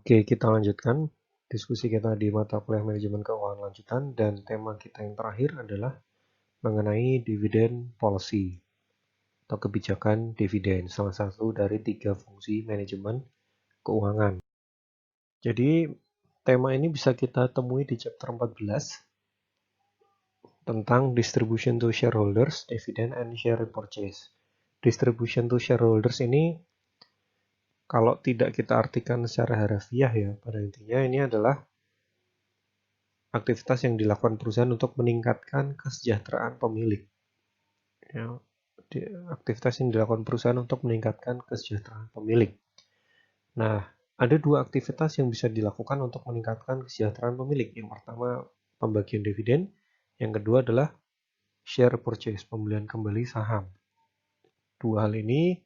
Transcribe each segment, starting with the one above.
Oke, kita lanjutkan diskusi kita di mata kuliah manajemen keuangan lanjutan, dan tema kita yang terakhir adalah mengenai dividen policy atau kebijakan dividen, salah satu dari 3 fungsi manajemen keuangan. Jadi tema ini bisa kita temui di chapter 14 tentang distribution to shareholders, dividend and share repurchase. Distribution to shareholders ini kalau tidak kita artikan secara harfiah ya, pada intinya ini adalah aktivitas yang dilakukan perusahaan untuk meningkatkan kesejahteraan pemilik. Ya, aktivitas yang dilakukan perusahaan untuk meningkatkan kesejahteraan pemilik. Nah, ada 2 aktivitas yang bisa dilakukan untuk meningkatkan kesejahteraan pemilik. Yang pertama, pembagian dividen. Yang kedua adalah share purchase, pembelian kembali saham. Dua hal ini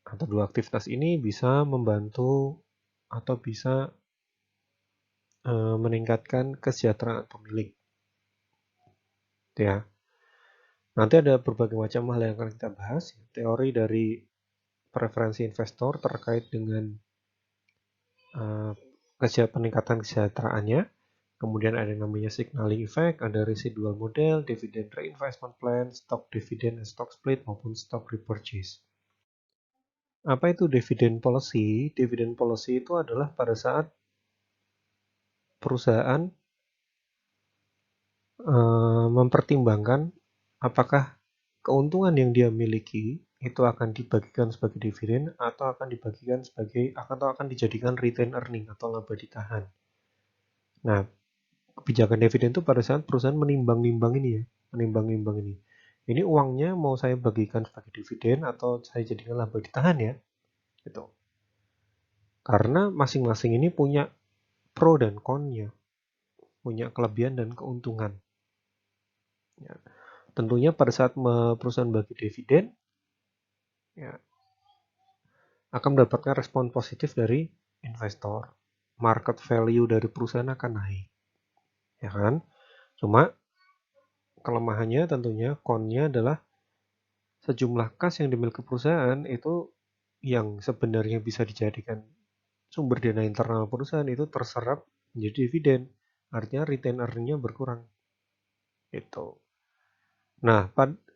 atau 2 aktivitas ini bisa membantu atau bisa meningkatkan kesejahteraan pemilik. Ya. Nanti ada berbagai macam hal yang akan kita bahas. Teori dari preferensi investor terkait dengan peningkatan kesejahteraannya. Kemudian ada yang namanya signaling effect, ada residual model, dividend reinvestment plan, stock dividend, stock split, maupun stock repurchase. Apa itu dividend policy? Dividend policy itu adalah pada saat perusahaan mempertimbangkan apakah keuntungan yang dia miliki itu akan dibagikan sebagai dividen atau akan dibagikan sebagai atau akan dijadikan retain earning atau laba ditahan. Nah, kebijakan dividen itu pada saat perusahaan menimbang-nimbang ini ya, menimbang-nimbang ini. Ini uangnya mau saya bagikan sebagai dividen atau saya jadikan laba ditahan ya, gitu. Karena masing-masing ini punya pro dan con-nya, punya kelebihan dan keuntungan. Ya. Tentunya pada saat perusahaan bagi dividen, ya, akan mendapatkan respon positif dari investor. Market value dari perusahaan akan naik, ya kan? Cuma kelemahannya tentunya con-nya adalah sejumlah kas yang dimiliki perusahaan itu yang sebenarnya bisa dijadikan sumber dana internal perusahaan itu terserap menjadi dividen. Artinya retain earning-nya berkurang. Itu. Nah,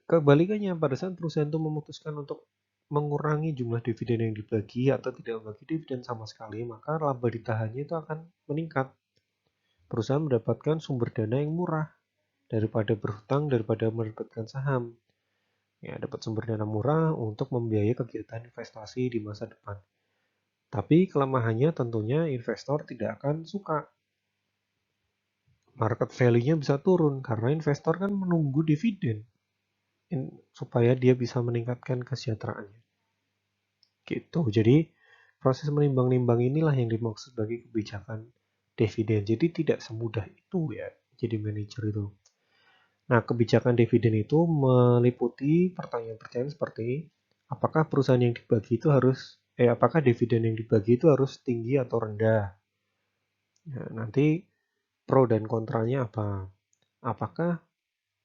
kebalikannya pada saat perusahaan itu memutuskan untuk mengurangi jumlah dividen yang dibagi atau tidak membagi dividen sama sekali, maka laba ditahannya itu akan meningkat. Perusahaan mendapatkan sumber dana yang murah daripada berhutang, daripada mendapatkan saham. Ya, dapat sumber dana murah untuk membiayai kegiatan investasi di masa depan. Tapi kelemahannya tentunya investor tidak akan suka. Market value-nya bisa turun karena investor kan menunggu dividen supaya dia bisa meningkatkan kesejahteraannya. Gitu. Jadi proses menimbang-nimbang inilah yang dimaksud sebagai kebijakan dividen. Jadi tidak semudah itu ya jadi manajer itu. Nah, kebijakan dividen itu meliputi pertanyaan-pertanyaan seperti apakah perusahaan yang dibagi itu apakah dividen yang dibagi itu harus tinggi atau rendah? Nah, nanti pro dan kontranya apa? Apakah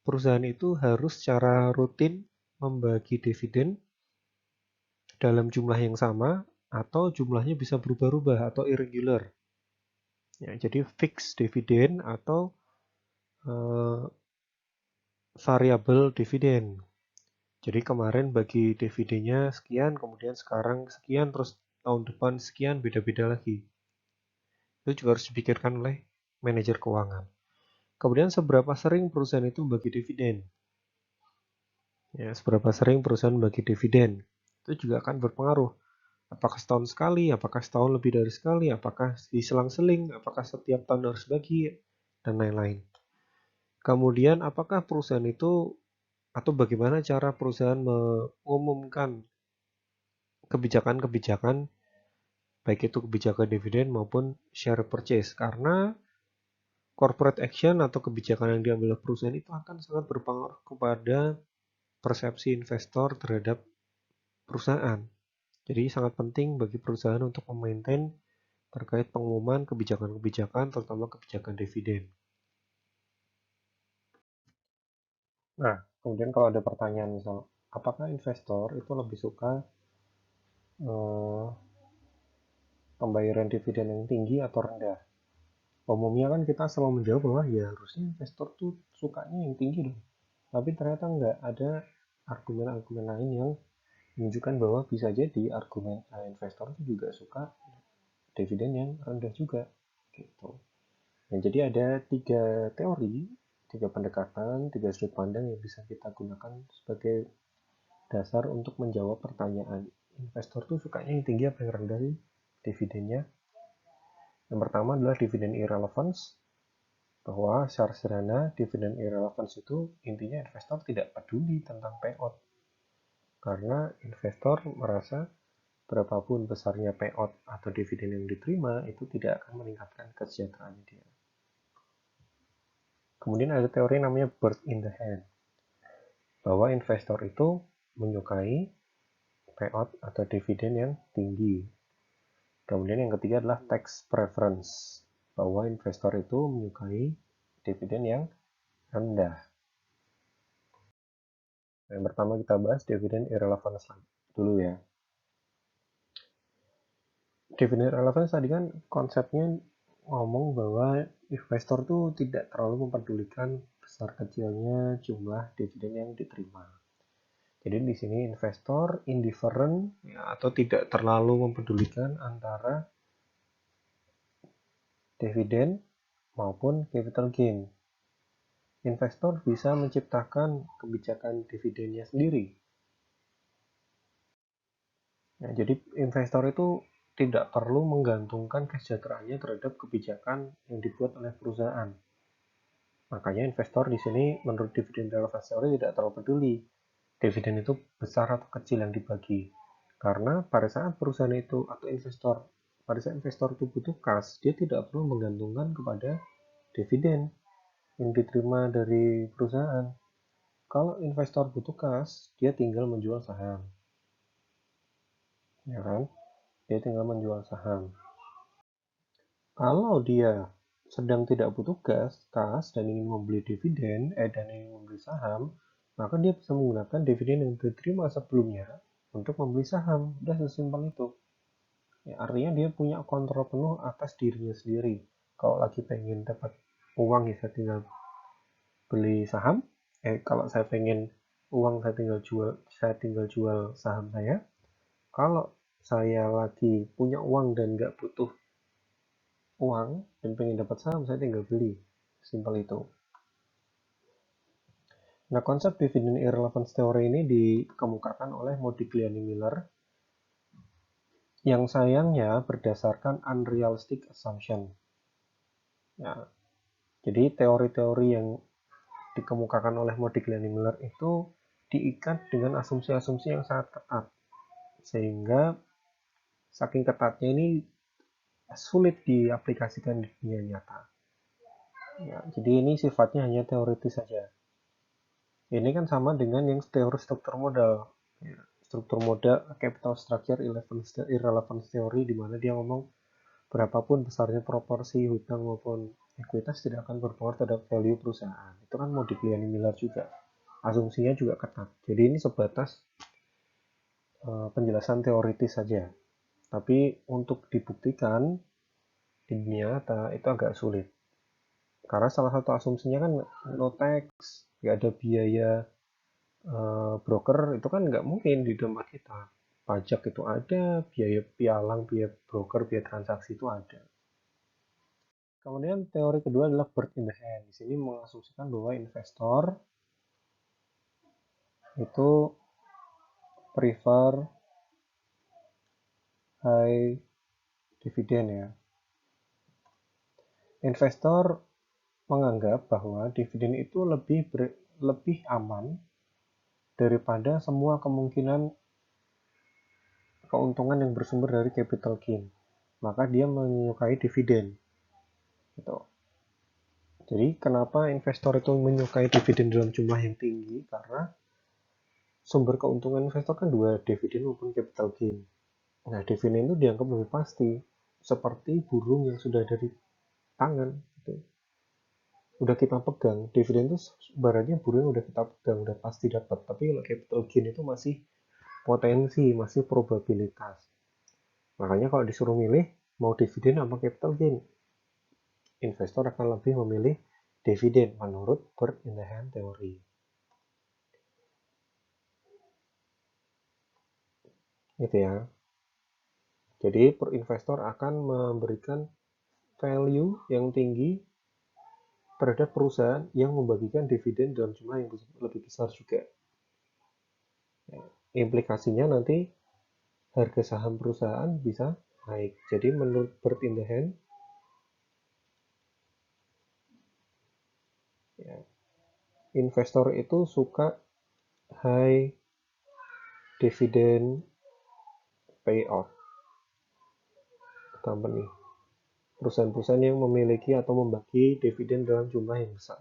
perusahaan itu harus secara rutin membagi dividen dalam jumlah yang sama atau jumlahnya bisa berubah-ubah atau irregular? Ya, jadi fixed dividen atau variable dividen. Jadi kemarin bagi dividennya sekian, kemudian sekarang sekian, terus tahun depan sekian, beda-beda lagi. Itu juga harus dipikirkan oleh manajer keuangan. Kemudian seberapa sering perusahaan itu bagi dividen? Ya, seberapa sering perusahaan bagi dividen? Itu juga akan berpengaruh. Apakah setahun sekali, apakah setahun lebih dari sekali, apakah diselang-seling, apakah setiap tahun harus bagi, dan lain-lain. Kemudian apakah perusahaan itu atau bagaimana cara perusahaan mengumumkan kebijakan-kebijakan baik itu kebijakan dividen maupun share purchase, karena corporate action atau kebijakan yang diambil oleh perusahaan itu akan sangat berpengaruh kepada persepsi investor terhadap perusahaan. Jadi sangat penting bagi perusahaan untuk memaintain terkait pengumuman kebijakan-kebijakan, terutama kebijakan dividen. Nah, kemudian kalau ada pertanyaan misal, apakah investor itu lebih suka pembayaran dividen yang tinggi atau rendah. Umumnya kan kita selalu menjawab bahwa ya harusnya investor tuh sukanya yang tinggi dong. Tapi ternyata nggak, ada argumen-argumen lain yang menunjukkan bahwa bisa jadi investor itu juga suka dividen yang rendah juga gitu. Nah, jadi ada 3 teori, 3 pendekatan, 3 sudut pandang yang bisa kita gunakan sebagai dasar untuk menjawab pertanyaan investor tuh sukanya yang tinggi apa yang rendah sih dividennya. Yang pertama adalah dividen irrelevance, bahwa secara sederhana dividen irrelevance itu intinya investor tidak peduli tentang payout, karena investor merasa berapapun besarnya payout atau dividen yang diterima itu tidak akan meningkatkan kesejahteraan dia. Kemudian ada teori namanya bird in the hand, bahwa investor itu menyukai payout atau dividen yang tinggi. Kemudian yang ketiga adalah tax preference, bahwa investor itu menyukai dividen yang rendah. Yang pertama kita bahas dividen irrelevance dulu ya. Dividen irrelevance tadi kan konsepnya ngomong bahwa investor tuh tidak terlalu mempedulikan besar kecilnya jumlah dividen yang diterima. Jadi di sini investor indifferent ya, atau tidak terlalu mempedulikan antara dividen maupun capital gain. Investor bisa menciptakan kebijakan dividennya sendiri. Ya, jadi investor itu tidak perlu menggantungkan kesejahteraannya terhadap kebijakan yang dibuat oleh perusahaan. Makanya investor di sini menurut dividen relevance theory tidak terlalu peduli dividen itu besar atau kecil yang dibagi. Karena pada saat perusahaan itu atau pada saat investor itu butuh kas, dia tidak perlu menggantungkan kepada dividen yang diterima dari perusahaan. Kalau investor butuh kas, dia tinggal menjual saham. Ya kan? Dia tinggal menjual saham. Kalau dia sedang tidak butuh kas dan ingin membeli dividen, dan ingin membeli saham, maka dia bisa menggunakan dividen yang diterima sebelumnya untuk membeli saham. Udah sesimpel itu. Ya, artinya dia punya kontrol penuh atas dirinya sendiri. Kalau lagi pengen dapat uang ya saya tinggal beli saham. Kalau saya pengen uang saya tinggal jual saham saya. Kalau saya lagi punya uang dan nggak butuh uang dan pengen dapat saham, saya tinggal beli. Simpel itu. Nah, konsep dividend irrelevance theory ini dikemukakan oleh Modigliani Miller yang sayangnya berdasarkan unrealistic assumption. Ya, jadi teori-teori yang dikemukakan oleh Modigliani Miller itu diikat dengan asumsi-asumsi yang sangat ketat, sehingga saking ketatnya ini sulit diaplikasikan di dunia nyata. Ya, jadi ini sifatnya hanya teoritis saja. Ini kan sama dengan yang teori struktur modal. Ya, struktur modal, capital structure irrelevance theory, di mana dia ngomong berapapun besarnya proporsi hutang maupun ekuitas tidak akan berpengaruh terhadap value perusahaan. Itu kan Modigliani Miller juga. Asumsinya juga ketat. Jadi ini sebatas penjelasan teoritis saja. Tapi untuk dibuktikan di dunia nyata itu agak sulit. Karena salah satu asumsinya kan no tax, nggak ada biaya broker, itu kan nggak mungkin di tempat kita. Pajak itu ada, biaya pialang, biaya broker, biaya transaksi itu ada. Kemudian teori kedua adalah bird in the hand. Di sini mengasumsikan bahwa investor itu prefer high dividend ya. Investor menganggap bahwa dividen itu lebih aman daripada semua kemungkinan keuntungan yang bersumber dari capital gain. Maka dia menyukai dividen. Gitu. Jadi kenapa investor itu menyukai dividen dalam jumlah yang tinggi? Karena sumber keuntungan investor kan dua, dividen maupun capital gain. Nah, dividen itu dianggap lebih pasti, seperti burung yang sudah ada di tangan. Gitu. Udah kita pegang, dividen itu baratnya burung yang udah kita pegang, udah pasti dapat. Tapi kalau capital gain itu masih potensi, masih probabilitas. Makanya kalau disuruh milih, mau dividen apa capital gain? Investor akan lebih memilih dividen menurut bird in the hand teori. Gitu ya. Jadi investor akan memberikan value yang tinggi terhadap perusahaan yang membagikan dividen dalam jumlah yang lebih besar juga. Implikasinya nanti harga saham perusahaan bisa naik. Jadi menurut bird in the hand, ya, investor itu suka high dividend payout company. Perusahaan-perusahaan yang memiliki atau membagi dividen dalam jumlah yang besar.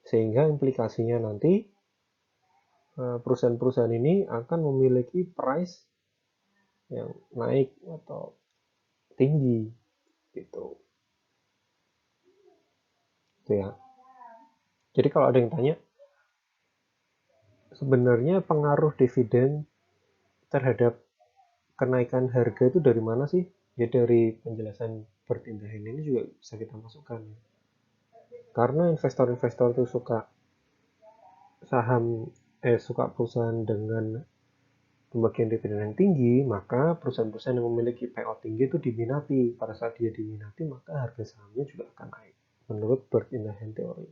Sehingga implikasinya nanti perusahaan-perusahaan ini akan memiliki price yang naik atau tinggi gitu. Itu ya. Jadi kalau ada yang tanya, sebenarnya pengaruh dividen terhadap kenaikan harga itu dari mana sih? Ya dari penjelasan perpindahan ini juga bisa kita masukkan. Karena investor-investor itu suka saham suka perusahaan dengan pembagian dividen yang tinggi, maka perusahaan-perusahaan yang memiliki payout tinggi itu diminati. Pada saat dia diminati, maka harga sahamnya juga akan naik. Menurut bird in the hand theory.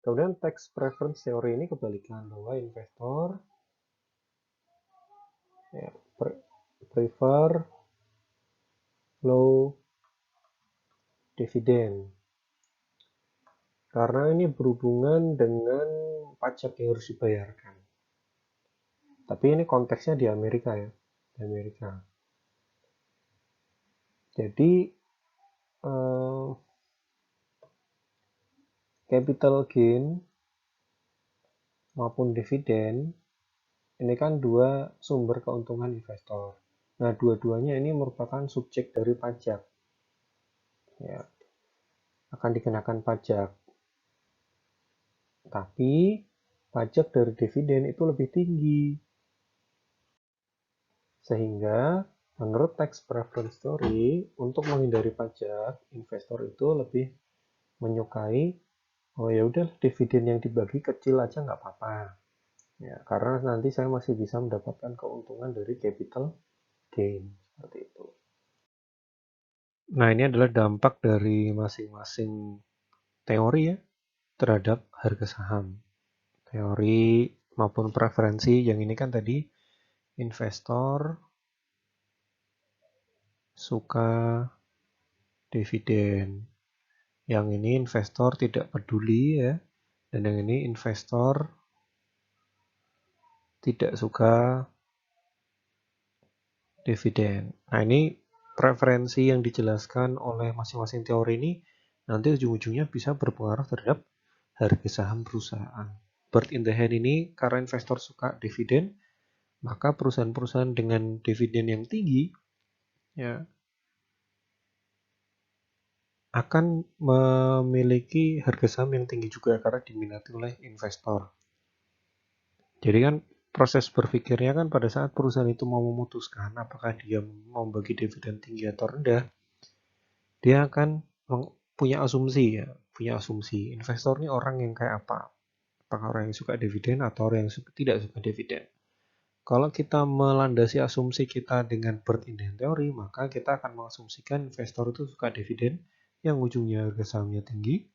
Kemudian tax preference theory ini kebalikan, bahwa investor ya, prefer low dividend. Karena ini berhubungan dengan pajak yang harus dibayarkan. Tapi ini konteksnya di Amerika ya. Di Amerika. Jadi capital gain maupun dividen ini kan dua sumber keuntungan investor. Nah, dua-duanya ini merupakan subjek dari pajak. Ya, akan dikenakan pajak. Tapi pajak dari dividen itu lebih tinggi. Sehingga menurut tax preference theory, untuk menghindari pajak, investor itu lebih menyukai, oh ya udah dividen yang dibagi kecil aja nggak apa-apa. Ya, karena nanti saya masih bisa mendapatkan keuntungan dari capital gain. Seperti itu. Nah, ini adalah dampak dari masing-masing teori ya terhadap harga saham. Teori maupun preferensi yang ini kan tadi investor suka dividen. Yang ini investor tidak peduli ya. Dan yang ini investor tidak suka dividen. Nah, ini preferensi yang dijelaskan oleh masing-masing teori ini nanti ujung-ujungnya bisa berpengaruh terhadap harga saham perusahaan. Bird in the hand ini karena investor suka dividen, maka perusahaan-perusahaan dengan dividen yang tinggi ya akan memiliki harga saham yang tinggi juga karena diminati oleh investor. Jadi kan proses berpikirnya kan pada saat perusahaan itu mau memutuskan apakah dia mau bagi dividen tinggi atau rendah, dia akan punya asumsi ya, punya asumsi investor ini orang yang kayak apa, apakah orang yang suka dividen atau orang yang tidak suka dividen. Kalau kita melandasi asumsi kita dengan bird in the hand teori, maka kita akan mengasumsikan investor itu suka dividen yang ujungnya harga sahamnya tinggi.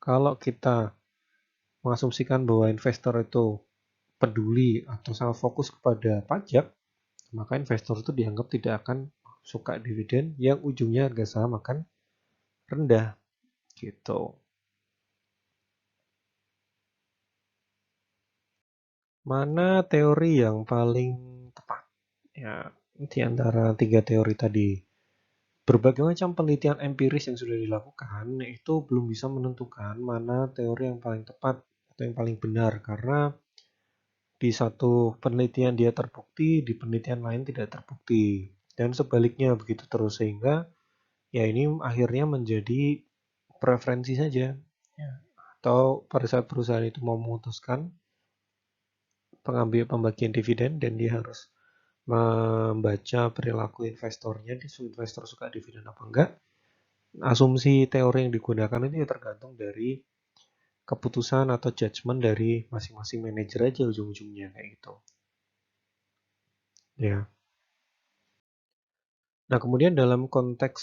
Kalau kita mengasumsikan bahwa investor itu peduli atau sangat fokus kepada pajak, maka investor itu dianggap tidak akan suka dividen yang ujungnya harga saham akan rendah gitu. Mana teori yang paling tepat? Ya, di antara tiga teori tadi. Berbagai macam penelitian empiris yang sudah dilakukan itu belum bisa menentukan mana teori yang paling tepat atau yang paling benar karena di satu penelitian dia terbukti, di penelitian lain tidak terbukti. Dan sebaliknya begitu terus sehingga ya ini akhirnya menjadi preferensi saja. Ya. Atau pada saat perusahaan itu mau memutuskan pembagian dividen dan dia harus membaca perilaku investornya, investor suka dividen apa enggak. Asumsi teori yang digunakan itu ya tergantung dari keputusan atau judgement dari masing-masing manajer aja ujung-ujungnya kayak gitu. Ya. Nah, kemudian dalam konteks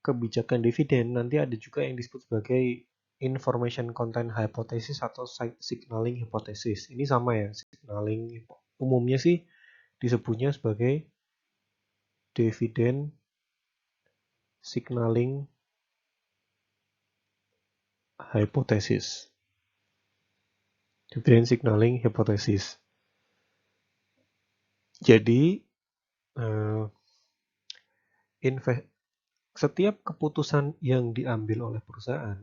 kebijakan dividen nanti ada juga yang disebut sebagai information content hypothesis atau signaling hypothesis. Ini sama ya, signaling umumnya sih disebutnya sebagai dividend signaling hypothesis. Dividend signaling hypothesis. Jadi setiap keputusan yang diambil oleh perusahaan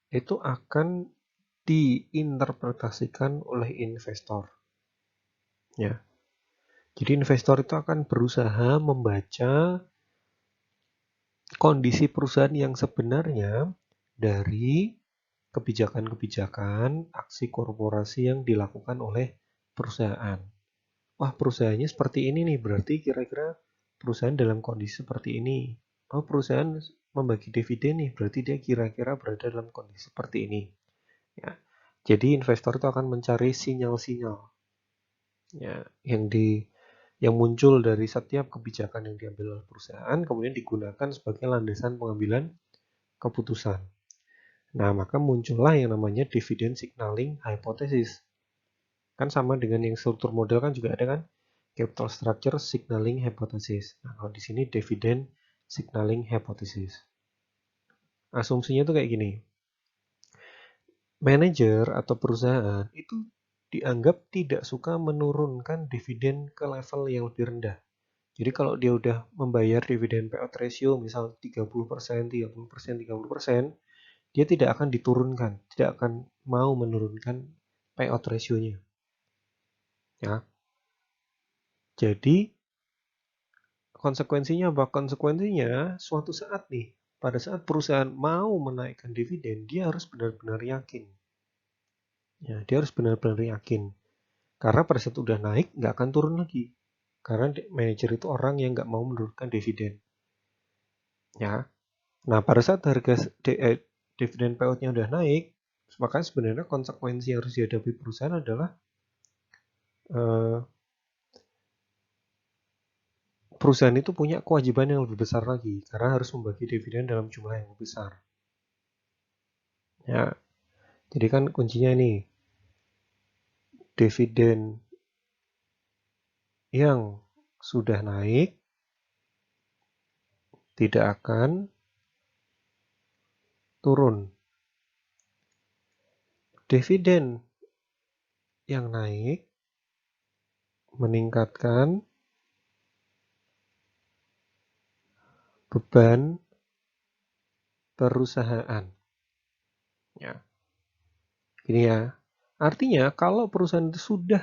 itu akan diinterpretasikan oleh investor. Ya. Jadi investor itu akan berusaha membaca kondisi perusahaan yang sebenarnya dari kebijakan-kebijakan aksi korporasi yang dilakukan oleh perusahaan. Wah, perusahaannya seperti ini nih, berarti kira-kira perusahaan dalam kondisi seperti ini. Oh, perusahaan membagi dividen nih, berarti dia kira-kira berada dalam kondisi seperti ini. Ya. Jadi investor itu akan mencari sinyal-sinyal ya, yang muncul dari setiap kebijakan yang diambil oleh perusahaan, kemudian digunakan sebagai landasan pengambilan keputusan. Nah, maka muncullah yang namanya dividend signaling hypothesis. Kan sama dengan yang struktur model kan juga ada kan? Capital structure signaling hypothesis. Nah, kalau di sini dividend signaling hypothesis. Asumsinya tuh kayak gini. Manajer atau perusahaan itu dianggap tidak suka menurunkan dividen ke level yang lebih rendah. Jadi kalau dia udah membayar dividen payout ratio misal 30%, 30%, 30%, dia tidak akan diturunkan, tidak akan mau menurunkan payout ratio-nya. Ya. Jadi konsekuensinya apa? Konsekuensinya suatu saat nih, pada saat perusahaan mau menaikkan dividen, dia harus benar-benar yakin. Ya, dia harus benar-benar yakin. Karena pada saat udah naik, nggak akan turun lagi. Karena manajer itu orang yang nggak mau menurunkan dividen. Ya. Nah, pada saat harga dividen payout-nya udah naik, maka sebenarnya konsekuensi yang harus dihadapi perusahaan adalah perusahaan itu punya kewajiban yang lebih besar lagi karena harus membagi dividen dalam jumlah yang lebih besar. Ya, jadi kan kuncinya ini dividen yang sudah naik tidak akan turun. Dividen yang naik meningkatkan beban perusahaan. Ya. Gini ya. Artinya kalau perusahaan itu sudah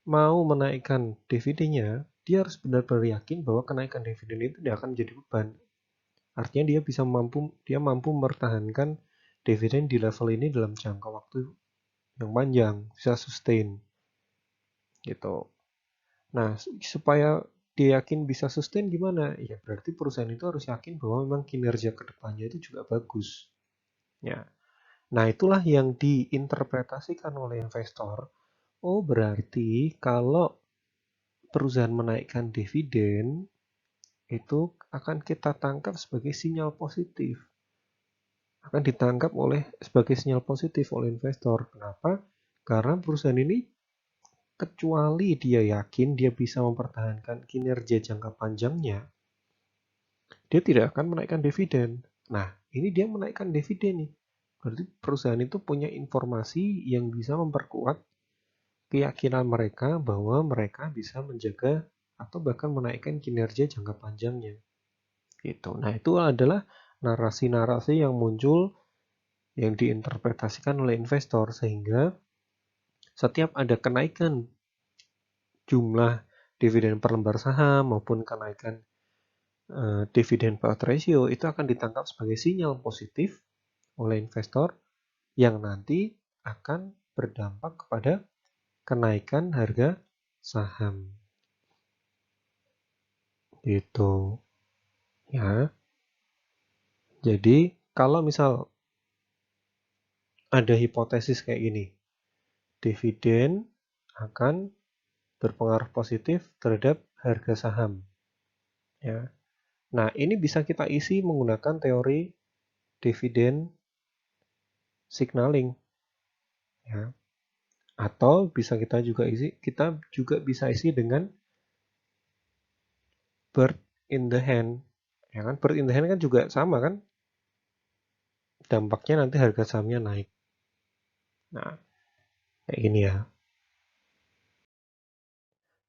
mau menaikkan dividennya, dia harus benar-benar yakin bahwa kenaikan dividen itu tidak akan menjadi beban. Artinya dia mampu mempertahankan dividen di level ini dalam jangka waktu yang panjang, bisa sustain. Gitu. Nah, supaya dia yakin bisa sustain gimana? Ya berarti perusahaan itu harus yakin bahwa memang kinerja kedepannya itu juga bagus. Ya. Nah, itulah yang diinterpretasikan oleh investor. Oh, berarti kalau perusahaan menaikkan dividen, itu akan kita tangkap sebagai sinyal positif. Akan ditangkap sebagai sinyal positif oleh investor. Kenapa? Karena perusahaan ini kecuali dia yakin dia bisa mempertahankan kinerja jangka panjangnya, dia tidak akan menaikkan dividen. Nah, ini dia menaikkan dividen nih. Berarti perusahaan itu punya informasi yang bisa memperkuat keyakinan mereka bahwa mereka bisa menjaga atau bahkan menaikkan kinerja jangka panjangnya. Gitu. Nah, itu adalah narasi-narasi yang muncul yang diinterpretasikan oleh investor sehingga setiap ada kenaikan jumlah dividen per lembar saham maupun kenaikan dividen payout ratio itu akan ditangkap sebagai sinyal positif oleh investor yang nanti akan berdampak kepada kenaikan harga saham. Gitu. Ya. Jadi, kalau misal ada hipotesis kayak gini, dividen akan berpengaruh positif terhadap harga saham. Ya. Nah, ini bisa kita isi menggunakan teori dividen signaling. Ya. Atau bisa kita juga bisa isi dengan bird in the hand. Ya kan? Bird in the hand kan juga sama kan? Dampaknya nanti harga sahamnya naik. Nah, kayak gini ya.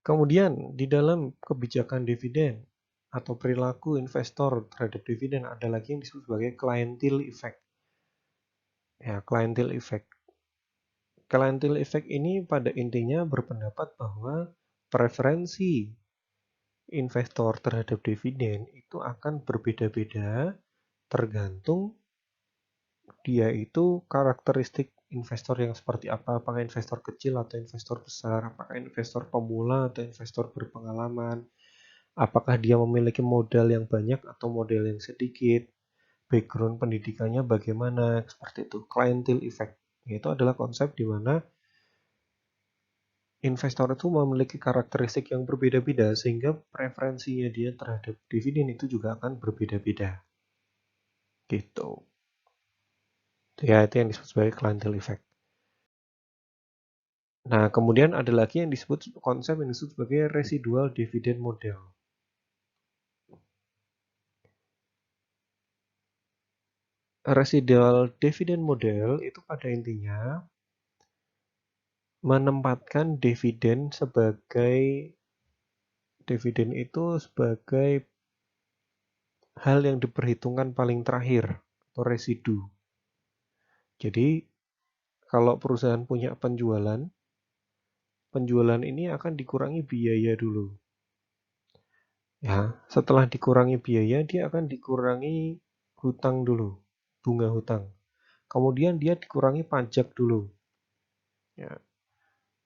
Kemudian di dalam kebijakan dividen atau perilaku investor terhadap dividen ada lagi yang disebut sebagai clientele effect. Ya, clientele effect. Clientele effect ini pada intinya berpendapat bahwa preferensi investor terhadap dividen itu akan berbeda-beda tergantung dia itu karakteristik investor yang seperti apa, apakah investor kecil atau investor besar, apakah investor pemula atau investor berpengalaman, apakah dia memiliki modal yang banyak atau modal yang sedikit, background pendidikannya bagaimana, seperti itu. Clientele effect, itu adalah konsep di mana investor itu memiliki karakteristik yang berbeda-beda sehingga preferensinya dia terhadap dividen itu juga akan berbeda-beda. Gitu. Ya, itu yang disebut sebagai clientele effect. Nah, kemudian ada lagi yang disebut konsep yang disebut sebagai residual dividend model. Residual dividend model itu pada intinya menempatkan dividen itu sebagai hal yang diperhitungkan paling terakhir atau residu. Jadi, kalau perusahaan punya penjualan ini akan dikurangi biaya dulu. Ya, setelah dikurangi biaya, dia akan dikurangi hutang dulu, bunga hutang. Kemudian dia dikurangi pajak dulu. Ya.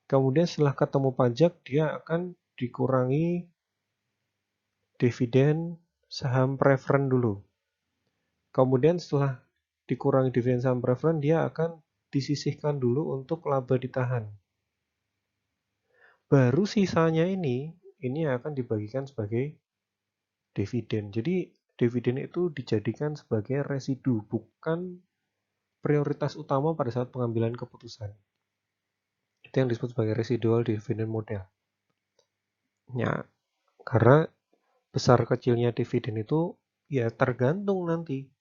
Kemudian setelah ketemu pajak, dia akan dikurangi dividen saham preferen dulu. Kemudian setelah dikurangi dividen saham preferen, dia akan disisihkan dulu untuk laba ditahan. Baru sisanya ini akan dibagikan sebagai dividen. Jadi dividen itu dijadikan sebagai residu, bukan prioritas utama pada saat pengambilan keputusan. Itu yang disebut sebagai residual dividend model. Ya, karena besar kecilnya dividen itu ya tergantung nanti.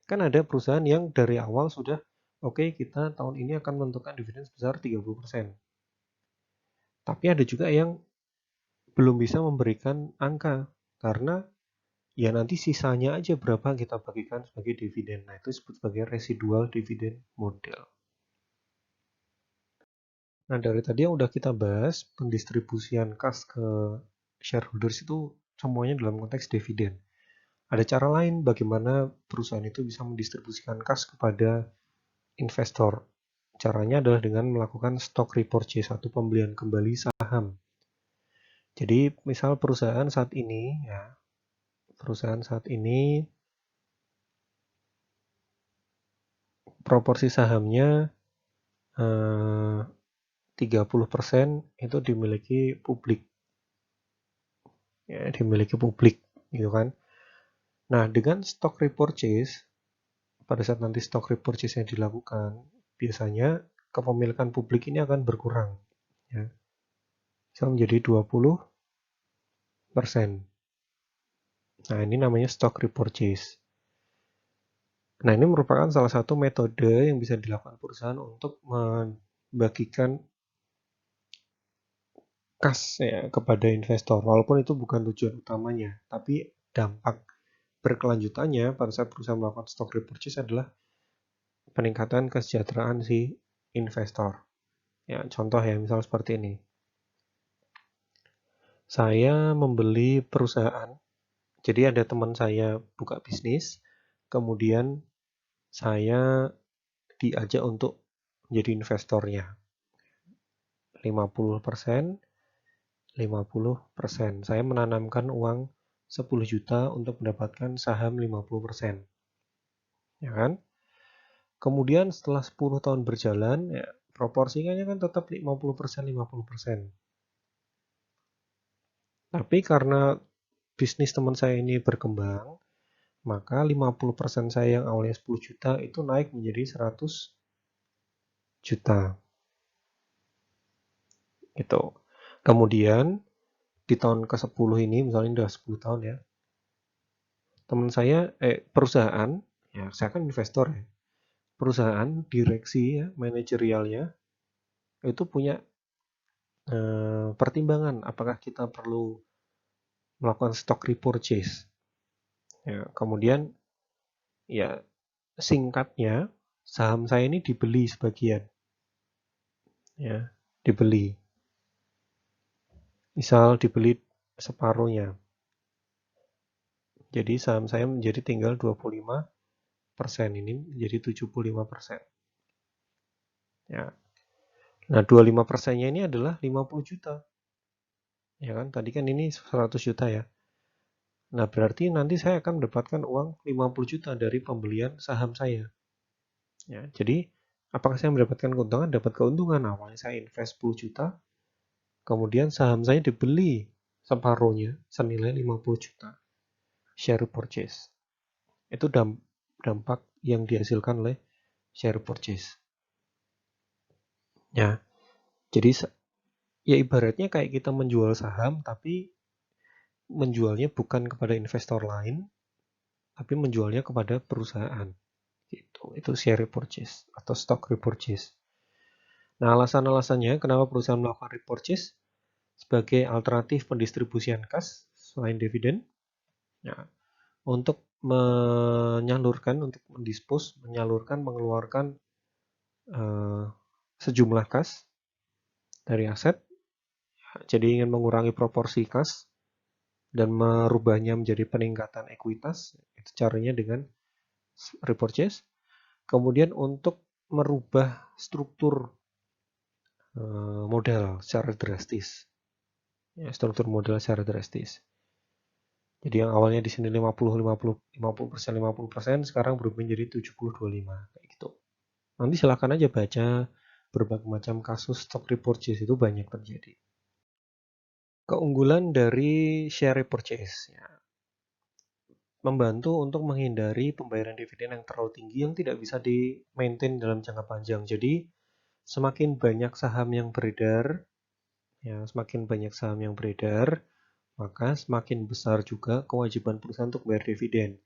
Kan ada perusahaan yang dari awal sudah oke, kita tahun ini akan menentukan dividen sebesar 30%. Tapi ada juga yang belum bisa memberikan angka karena ya nanti sisanya aja berapa kita bagikan sebagai dividen. Nah, itu disebut sebagai residual dividend model. Nah, dari tadi yang udah kita bahas, pendistribusian kas ke shareholders itu semuanya dalam konteks dividen. Ada cara lain bagaimana perusahaan itu bisa mendistribusikan kas kepada investor. Caranya adalah dengan melakukan stock repurchase atau pembelian kembali saham. Jadi, misal perusahaan saat ini proporsi sahamnya 30% itu dimiliki publik. Ya, dimiliki publik gitu kan. Nah, dengan stock repurchase, pada saat nanti stock repurchase yang dilakukan, biasanya kepemilikan publik ini akan berkurang. Ya. Bisa menjadi 20%. Nah, ini namanya stock repurchase. Nah, ini merupakan salah satu metode yang bisa dilakukan perusahaan untuk membagikan kas ya, kepada investor. Walaupun itu bukan tujuan utamanya, tapi dampak berkelanjutannya pada saat perusahaan melakukan stock repurchase adalah peningkatan kesejahteraan si investor. Ya, contoh ya, misal seperti ini. Saya membeli perusahaan, jadi ada teman saya buka bisnis, kemudian saya diajak untuk menjadi investornya. 50%, 50%. Saya menanamkan uang 10 juta untuk mendapatkan saham 50%. Ya kan? Kemudian setelah 10 tahun berjalan, ya, proporsinya kan tetap 50%, 50%. Tapi karena bisnis teman saya ini berkembang, maka 50% saya yang awalnya 10 juta itu naik menjadi 100 juta. Gitu. Kemudian di tahun ke-10 ini, misalnya udah 10 tahun ya, teman saya, perusahaan, ya saya kan investor ya, perusahaan, direksi ya, manajerialnya, itu punya pertimbangan apakah kita perlu melakukan stock repurchase. Ya, kemudian ya singkatnya saham saya ini dibeli sebagian. Ya, dibeli. Misal dibeli separuhnya. Jadi saham saya menjadi tinggal 25%, ini menjadi 75%. Ya. Nah, 25%-nya ini adalah 50 juta. Ya kan? Tadi kan ini 100 juta ya. Nah, berarti nanti saya akan mendapatkan uang 50 juta dari pembelian saham saya. Ya, jadi apakah saya mendapatkan keuntungan? Dapat keuntungan. Awalnya saya invest 10 juta, kemudian saham saya dibeli separuhnya senilai 50 juta. Share purchase. Itu dampak yang dihasilkan oleh share purchase. Ya, jadi ya ibaratnya kayak kita menjual saham, tapi menjualnya bukan kepada investor lain, tapi menjualnya kepada perusahaan. Gitu. Itu share repurchase atau stock repurchase. Nah, alasan-alasannya kenapa perusahaan melakukan repurchase sebagai alternatif pendistribusian kas selain dividen, ya, untuk menyalurkan, untuk menyalurkan, mengeluarkan sejumlah kas dari aset, jadi ingin mengurangi proporsi kas dan merubahnya menjadi peningkatan ekuitas, itu caranya dengan repurchase. Kemudian untuk merubah struktur modal secara drastis. Ya, struktur modal secara drastis. Jadi yang awalnya di sini 50%, sekarang berubah menjadi 70-25 kayak gitu. Nanti silakan aja baca berbagai macam kasus stock repurchase, itu banyak terjadi. Keunggulan dari share repurchase, ya, membantu untuk menghindari pembayaran dividen yang terlalu tinggi yang tidak bisa di-maintain dalam jangka panjang. Jadi semakin banyak saham yang beredar, ya, semakin banyak saham yang beredar, maka semakin besar juga kewajiban perusahaan untuk bayar dividen.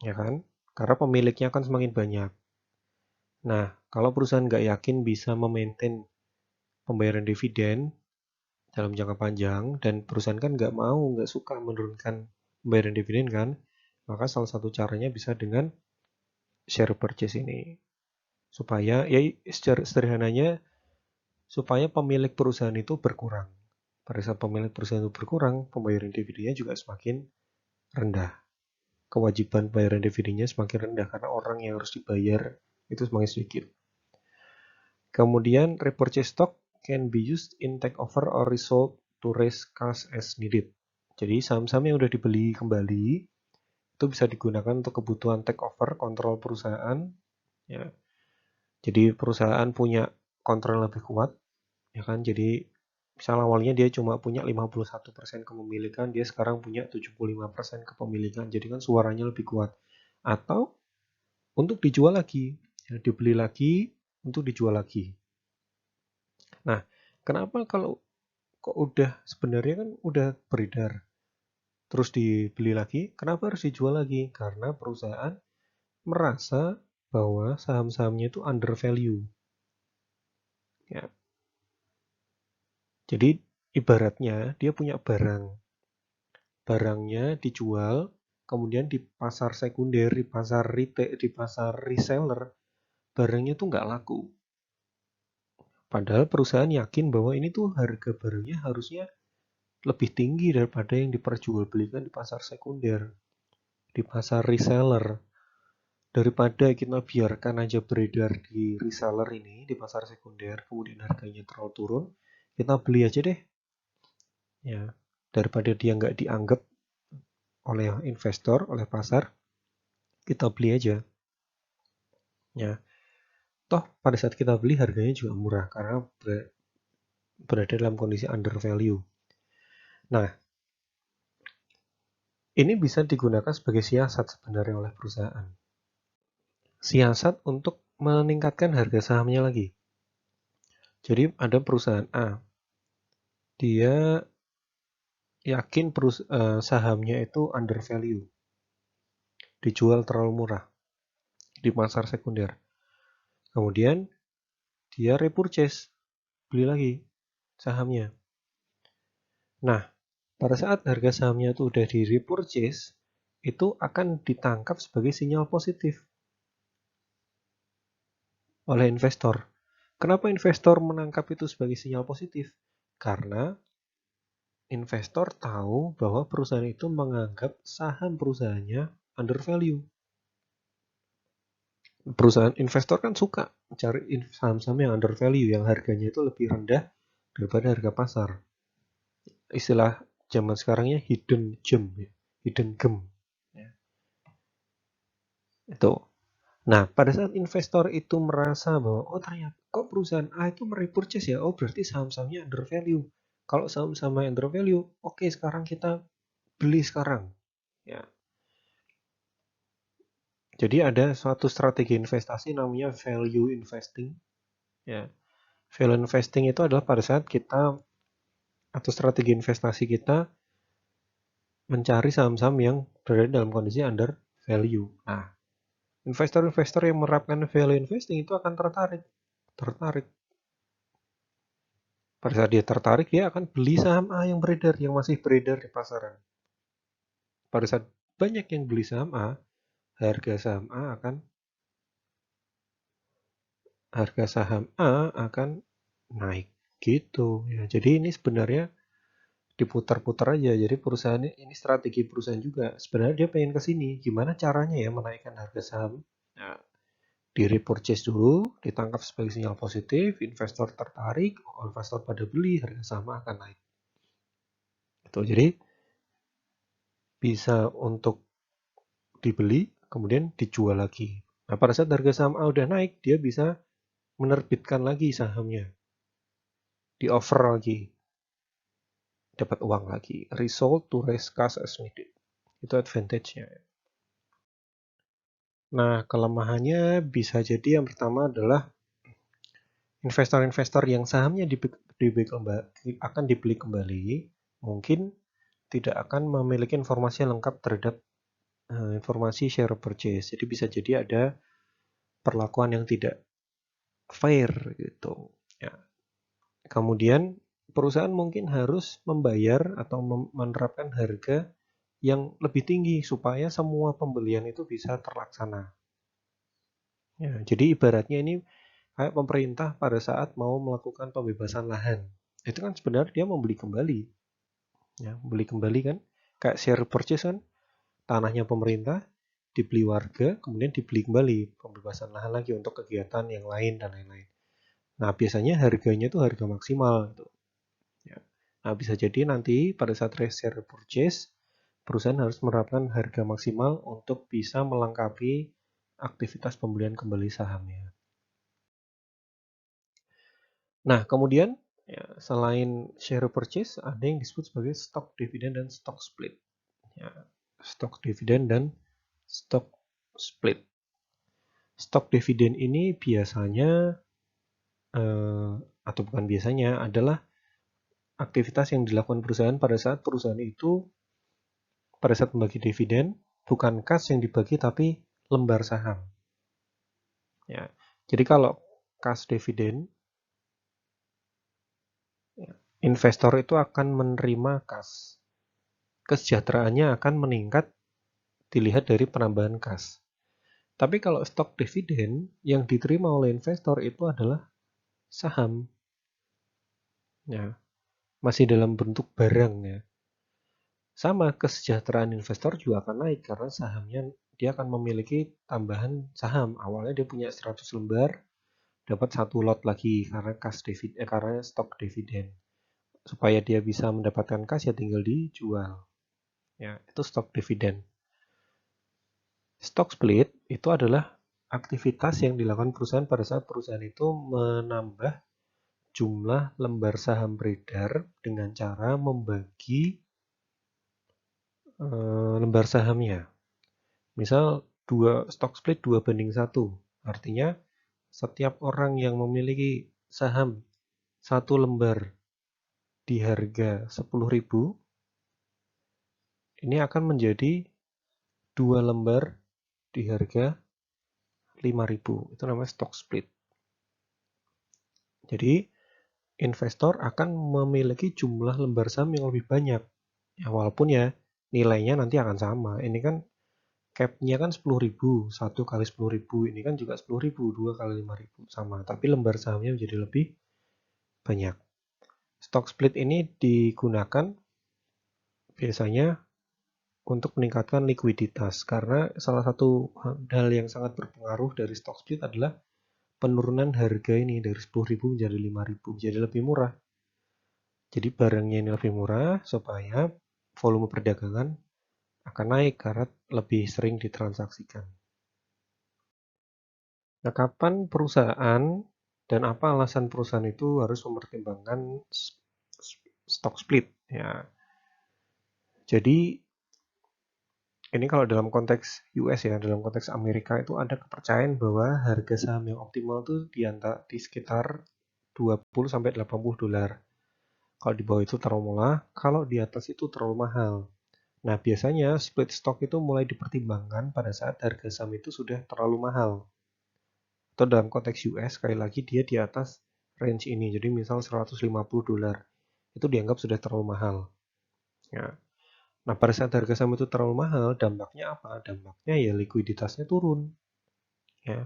Ya kan? Karena pemiliknya akan semakin banyak. Nah, kalau perusahaan nggak yakin bisa memaintain pembayaran dividen dalam jangka panjang, dan perusahaan kan nggak suka menurunkan pembayaran dividen kan, maka salah satu caranya bisa dengan share purchase ini. Supaya, ya secara sederhananya, supaya pemilik perusahaan itu berkurang. Pada saat pemilik perusahaan itu berkurang, pembayaran dividennya juga semakin rendah. Kewajiban pembayaran dividennya semakin rendah karena orang yang harus dibayar itu semakin sedikit. Kemudian repurchase stock can be used in takeover or resold to raise cash as needed. Jadi saham-saham yang udah dibeli kembali itu bisa digunakan untuk kebutuhan takeover, kontrol perusahaan. Ya. Jadi perusahaan punya kontrol lebih kuat, ya kan? Jadi misal awalnya dia cuma punya 51% kepemilikan, dia sekarang punya 75% kepemilikan. Jadi kan suaranya lebih kuat. Atau untuk dijual lagi, ya, dibeli lagi untuk dijual lagi. Nah, kenapa kalau kok sebenarnya kan udah beredar, terus dibeli lagi, kenapa harus dijual lagi? Karena perusahaan merasa bahwa saham-sahamnya itu under value. Ya. Jadi ibaratnya dia punya barangnya dijual, kemudian di pasar sekunder, di pasar retail, di pasar reseller, barangnya tuh nggak laku. Padahal perusahaan yakin bahwa ini tuh harga barangnya harusnya lebih tinggi daripada yang diperjualbelikan di pasar sekunder, di pasar reseller. Daripada kita biarkan aja beredar di reseller ini, di pasar sekunder, kemudian harganya terlalu turun, kita beli aja deh. Ya, daripada dia nggak dianggap oleh investor, oleh pasar, kita beli aja. Ya, toh pada saat kita beli harganya juga murah karena berada dalam kondisi under value. Nah, ini bisa digunakan sebagai siasat sebenarnya oleh perusahaan. Siasat untuk meningkatkan harga sahamnya lagi. Jadi ada perusahaan A, dia yakin sahamnya itu under value, dijual terlalu murah di pasar sekunder. Kemudian dia repurchase, beli lagi sahamnya. Nah, pada saat harga sahamnya itu udah di repurchase, itu akan ditangkap sebagai sinyal positif oleh investor. Kenapa investor menangkap itu sebagai sinyal positif? Karena investor tahu bahwa perusahaan itu menganggap saham perusahaannya under value. Perusahaan investor kan suka cari saham-saham yang under value, yang harganya itu lebih rendah daripada harga pasar. Istilah zaman sekarangnya hidden gem, hidden gem. Itu. Nah, pada saat investor itu merasa bahwa, oh ternyata kok perusahaan A itu merepurchase ya, oh berarti saham-sahamnya under value. Kalau saham-sahamnya under value, oke sekarang kita beli sekarang. Ya. Jadi ada suatu strategi investasi namanya value investing. Ya. Value investing itu adalah pada saat kita atau strategi investasi kita mencari saham-saham yang berada dalam kondisi under value. Nah, investor-investor yang menerapkan value investing itu akan tertarik. Pada saat dia tertarik, dia akan beli saham A yang beredar, yang masih beredar di pasaran. Pada saat banyak yang beli saham A, harga saham A akan naik gitu ya. Jadi ini sebenarnya diputar-putar aja. Jadi perusahaan ini strategi perusahaan juga. Sebenarnya dia pengen ke sini. Gimana caranya ya menaikkan harga saham? Nah, di repurchase dulu, ditangkap sebagai sinyal positif, investor tertarik, investor pada beli, harga saham akan naik. Itu jadi bisa untuk dibeli, kemudian dijual lagi. Nah, pada saat harga saham A udah naik, dia bisa menerbitkan lagi sahamnya. Di offer lagi. Dapat uang lagi. Resold to raise cash as needed. Itu advantage-nya. Nah, kelemahannya bisa jadi yang pertama adalah investor-investor yang sahamnya akan dibeli kembali, mungkin tidak akan memiliki informasi yang lengkap terhadap informasi share purchase. Jadi bisa jadi ada perlakuan yang tidak fair gitu. Ya. Kemudian perusahaan mungkin harus membayar atau menerapkan harga yang lebih tinggi supaya semua pembelian itu bisa terlaksana. Ya, jadi ibaratnya ini kayak pemerintah pada saat mau melakukan pembebasan lahan. Itu kan sebenarnya dia membeli kembali. Ya, beli kembali kan. Kayak share purchase kan, tanahnya pemerintah dibeli warga, kemudian dibeli kembali pembebasan lahan lagi untuk kegiatan yang lain dan lain-lain. Nah, biasanya harganya itu harga maksimal gitu. Ya. Nah, bisa jadi nanti pada saat share purchase, perusahaan harus menerapkan harga maksimal untuk bisa melengkapi aktivitas pembelian kembali sahamnya. Nah, kemudian ya, selain share purchase, ada yang disebut sebagai stock dividend dan stock split. Ya, stock dividend dan stock split. Stock dividend ini biasanya atau bukan biasanya adalah aktivitas yang dilakukan perusahaan pada saat perusahaan itu pada saat membagi dividen bukan kas yang dibagi tapi lembar saham. Ya. Jadi kalau kas dividen, investor itu akan menerima kas. Kesejahteraannya akan meningkat dilihat dari penambahan kas. Tapi kalau stok dividen yang diterima oleh investor itu adalah saham. Ya, masih dalam bentuk barang ya. Sama kesejahteraan investor juga akan naik karena sahamnya dia akan memiliki tambahan saham. Awalnya dia punya 100 lembar, dapat 1 lot lagi karena karena stok dividen. Supaya dia bisa mendapatkan kas ya tinggal dijual. Ya, itu stok dividen. Stock split itu adalah aktivitas yang dilakukan perusahaan pada saat perusahaan itu menambah jumlah lembar saham beredar dengan cara membagi lembar sahamnya. Misal stock split 2:1. Artinya setiap orang yang memiliki saham 1 lembar di harga 10.000 ini akan menjadi 2 lembar di harga 5.000. Itu namanya stock split. Jadi investor akan memiliki jumlah lembar saham yang lebih banyak. Ya, walaupun ya nilainya nanti akan sama. Ini kan cap-nya kan 10.000, 1 kali 10.000. Ini kan juga 10.000, 2 kali 5.000 sama. Tapi lembar sahamnya menjadi lebih banyak. Stock split ini digunakan biasanya untuk meningkatkan likuiditas. Karena salah satu hal yang sangat berpengaruh dari stock split adalah penurunan harga ini dari 10.000 menjadi 5.000. Jadi lebih murah. Jadi barangnya ini lebih murah supaya volume perdagangan akan naik karena lebih sering ditransaksikan. Nah, kapan perusahaan dan apa alasan perusahaan itu harus mempertimbangkan stock split? Ya, jadi ini kalau dalam konteks US ya, dalam konteks Amerika itu ada kepercayaan bahwa harga saham yang optimal itu di sekitar 20 sampai 80 dolar. Kalau di bawah itu terlalu murah, kalau di atas itu terlalu mahal. Nah, biasanya split stock itu mulai dipertimbangkan pada saat harga saham itu sudah terlalu mahal. Atau dalam konteks US, sekali lagi dia di atas range ini. Jadi misal 150 dolar. Itu dianggap sudah terlalu mahal. Ya. Nah, pada saat harga saham itu terlalu mahal, dampaknya apa? Dampaknya ya likuiditasnya turun. Ya,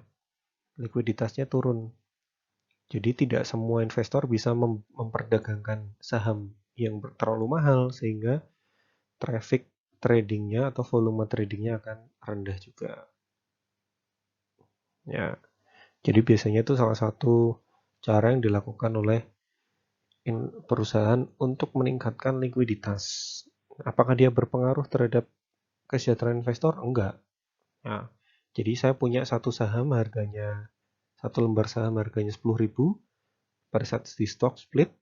likuiditasnya turun. Jadi tidak semua investor bisa memperdagangkan saham yang terlalu mahal sehingga traffic tradingnya atau volume tradingnya akan rendah juga. Ya, jadi biasanya itu salah satu cara yang dilakukan oleh perusahaan untuk meningkatkan likuiditas. Apakah dia berpengaruh terhadap kesejahteraan investor? Enggak. Ya, jadi saya punya satu lembar saham harganya 10.000. Pada saat di stock split,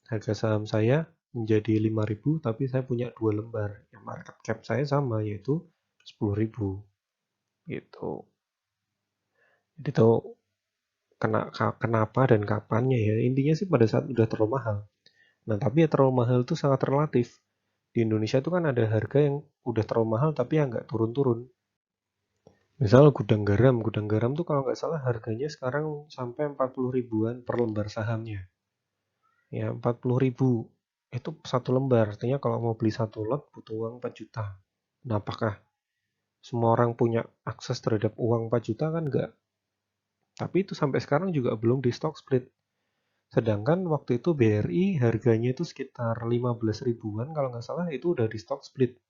harga saham saya menjadi 5.000, tapi saya punya 2 lembar. Yang market cap saya sama, yaitu 10.000. Gitu. Jadi tahu kenapa dan kapannya ya. Intinya sih pada saat udah terlalu mahal. Nah, tapi ya terlalu mahal itu sangat relatif. Di Indonesia itu kan ada harga yang udah terlalu mahal tapi yang nggak turun-turun. Misal gudang garam tuh kalau nggak salah harganya sekarang sampai 40 ribuan per lembar sahamnya. Ya, 40 ribu. Itu satu lembar, artinya kalau mau beli satu lot butuh uang 4 juta. Nah, apakah semua orang punya akses terhadap uang 4 juta kan enggak? Tapi itu sampai sekarang juga belum di stock split. Sedangkan waktu itu BRI harganya itu sekitar 15 ribuan kalau nggak salah itu udah di stock split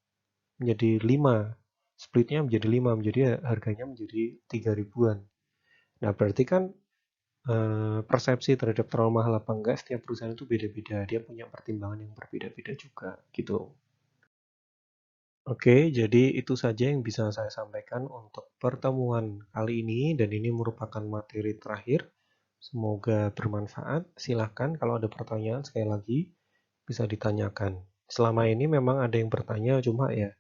menjadi 5. Splitnya menjadi 5, menjadi harganya menjadi 3 ribuan. Nah, berarti kan persepsi terhadap terlalu mahal apa enggak setiap perusahaan itu beda-beda. Dia punya pertimbangan yang berbeda-beda juga gitu. Oke, jadi itu saja yang bisa saya sampaikan untuk pertemuan kali ini dan ini merupakan materi terakhir. Semoga bermanfaat. Silahkan kalau ada pertanyaan sekali lagi bisa ditanyakan. Selama ini memang ada yang bertanya cuma ya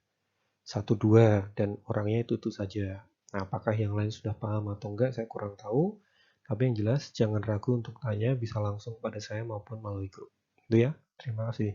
1-2 dan orangnya itu saja. Nah, apakah yang lain sudah paham atau enggak saya kurang tahu. Tapi yang jelas jangan ragu untuk tanya bisa langsung pada saya maupun melalui grup. Itu ya. Terima kasih.